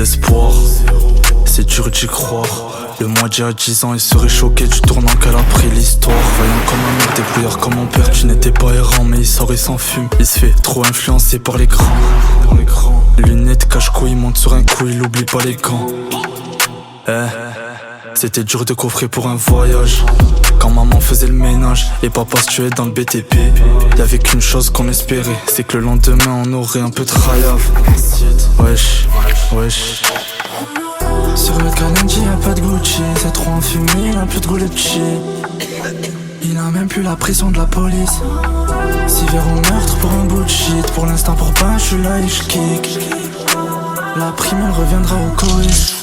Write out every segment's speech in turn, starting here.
d'espoir. C'est dur d'y croire. Le mois d'il y a 10 ans, il serait choqué du tournant qu'elle a pris l'histoire. Voyant comme un mec débrouillard comme mon père, tu n'étais pas errant, mais il sort et s'enfume. Il se fait trop influencer par l'écran. Lunettes, cache-cou, il monte sur un coup, il oublie pas les gants. C'était dur de coffrer pour un voyage. Quand maman faisait le ménage et papa se tuait dans le BTP. Y'avait qu'une chose qu'on espérait, c'est que le lendemain on aurait un peu de rayave. Wesh, wesh. Sur le calendrier y'a pas de Gucci. C'est trop enfumé, il a plus de goût le petit. Il a même plus la pression de la police. 6 verres au meurtre pour un bout de shit. Pour l'instant pour pas, je suis là et je kick. La prime elle reviendra au coïs.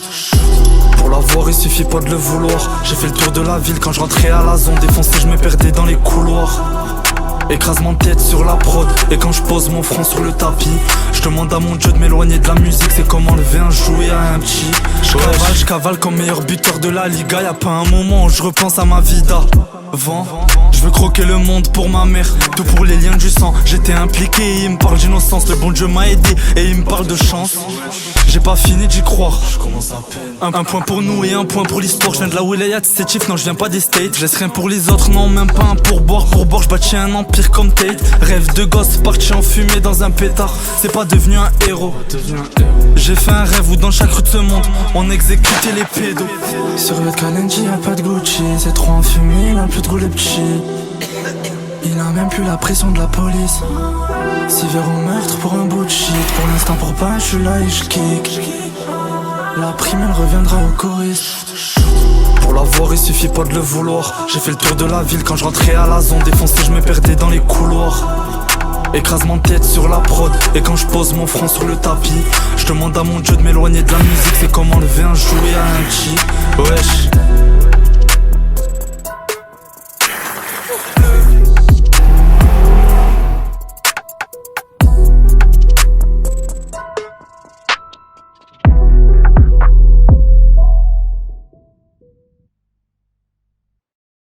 Pour l'avoir il suffit pas de le vouloir. J'ai fait le tour de la ville quand je rentrais à la zone. Défoncé je me perdais dans les couloirs. Écrasement de tête sur la prod. Et quand je pose mon front sur le tapis, je demande à mon Dieu de m'éloigner de la musique. C'est comme enlever un jouet à un petit. Je cavale comme meilleur buteur de la Liga. Y'a pas un moment où je repense à ma vie d'avant. Je veux croquer le monde pour ma mère, tout pour les liens du sang. J'étais impliqué et il me parle d'innocence. Le bon Dieu m'a aidé et il me parle de chance. J'ai pas fini d'y croire. Un point pour nous et un point pour l'histoire. Je viens de la Wilayat, c'est chief, non je viens pas des States. Je laisse rien pour les autres, non même pas un pourboire. Pour boire, je bâtis un empire comme Tate. Rêve de gosse parti en fumée dans un pétard. C'est pas devenu un héros. J'ai fait un rêve où dans chaque rue de ce monde on exécutait les pédos. Sur le calendrier y'a pas de Gucci. C'est trop enfumé, il a plus de goût le petit. Il a même plus la pression de la police. 6 verres au meurtre pour un bout de shit. Pour l'instant pour pas, je suis là et je kick. La prime elle reviendra au chorus. Pour l'avoir il suffit pas de le vouloir. J'ai fait le tour de la ville quand je rentrais à la zone. Défoncé je me perdais dans les couloirs. Écrasement de tête sur la prod. Et quand je pose mon front sur le tapis, je demande à mon Dieu de m'éloigner de la musique. C'est comme enlever un jouet à un petit. Wesh.